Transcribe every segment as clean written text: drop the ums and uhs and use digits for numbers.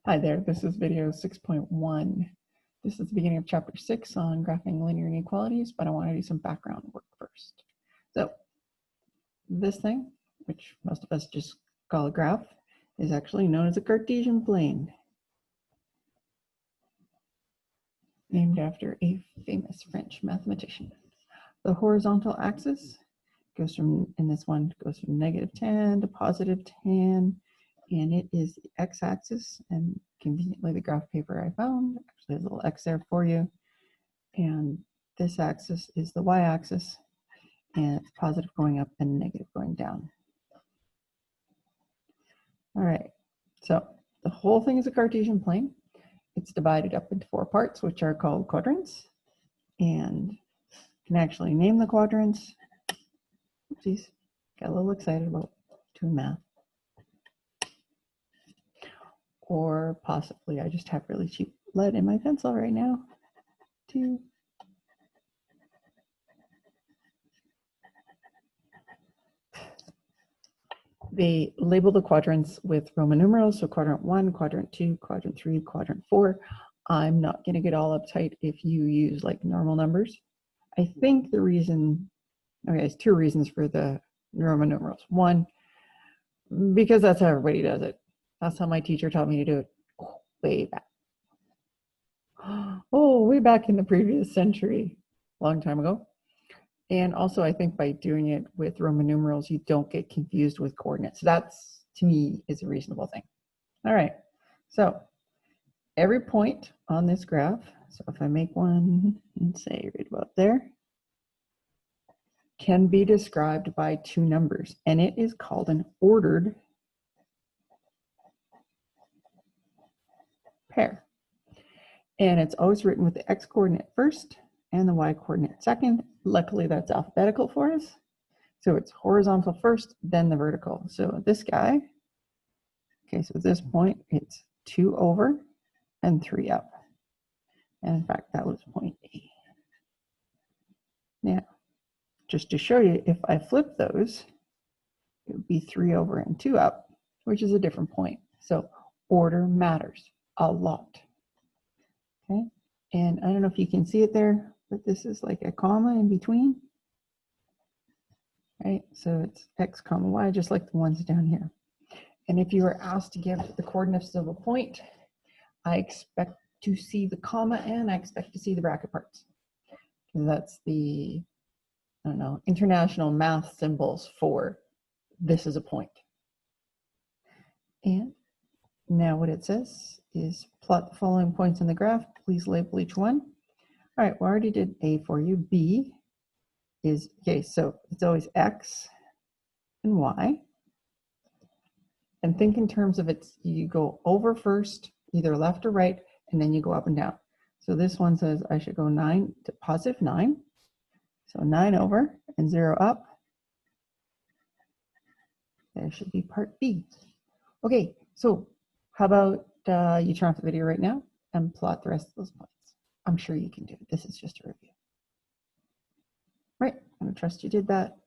Hi there, this is video 6.1. This is the beginning of chapter 6 on graphing linear inequalities, but I want to do some background work first. So this thing, which most of us just call a graph, is actually known as a Cartesian plane, named after a famous French mathematician. The horizontal axis goes from, in this one, goes from -tan to +tan, and it is the x-axis, and conveniently the graph paper I found actually has a little x there for you, and this axis is the y-axis, and it's positive going up and negative going down. All right, so the whole thing is a Cartesian plane. It's divided up into 4 parts, which are called quadrants, and you can actually name the quadrants. Oopsies, got a little excited about doing math. Or possibly I just have really cheap lead in my pencil right now. They label the quadrants with Roman numerals, so quadrant 1, quadrant 2, quadrant 3, quadrant 4. I'm not going to get all uptight if you use like normal numbers. I think the reason, okay, there's 2 reasons for the Roman numerals. 1, because that's how everybody does it. That's how my teacher taught me to do it way back. Oh, way back in the previous century, long time ago. And also, I think by doing it with Roman numerals, you don't get confused with coordinates. That's, to me, is a reasonable thing. All right, so every point on this graph, so if I make one and say right about there, can be described by 2 numbers, and it is called an ordered pair. And it's always written with the x-coordinate first and the y-coordinate second. Luckily, that's alphabetical for us. So it's horizontal first, then the vertical. So this guy, okay, so at this point, it's 2 over and 3 up. And in fact, that was point A. Now, just to show you, if I flip those, it would be 3 over and 2 up, which is a different point. So order matters a lot. Okay, and I don't know if you can see it there, but this is like a comma in between. Right, so it's x comma y, just like the ones down here. And if you were asked to give the coordinates of a point, I expect to see the comma and I expect to see the bracket parts. And that's the, I don't know, international math symbols for this is a point. And now what it says is plot the following points in the graph. Please label each one. All right, we already did A for you. B is, okay, so it's always X and Y. And think in terms of it's, you go over first, either left or right, and then you go up and down. So this one says I should go 9 to +9. So 9 over and 0 up. There should be part B. Okay, so how about you turn off the video right now and plot the rest of those points. I'm sure you can do it. This is just a review. Right, I'm gonna trust you did that.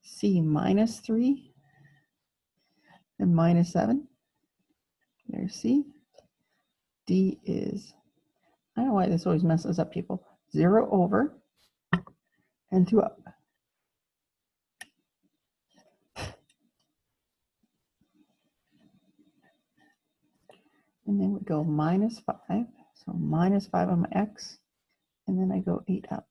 C -3 and -7. There's C. D is, I don't know why this always messes up people. 0 over and 2 up. And then we go -5. So -5 on my X. And then I go 8 up.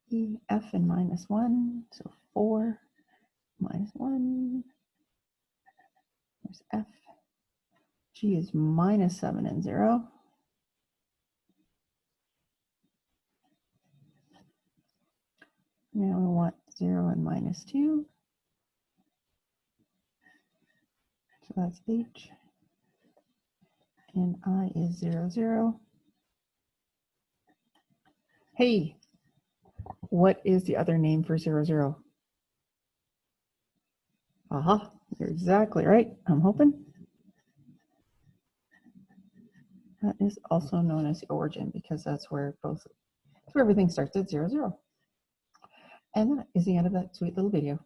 E, F, and -1. So 4, -1. There's F. G is -7 and 0. Now we want 0 and -2. So that's H. And I is 0, 0. Hey, what is the other name for 0, 0? Aha, you're exactly right, I'm hoping. That is also known as the origin because that's where everything starts at 0, 0. And that is the end of that sweet little video.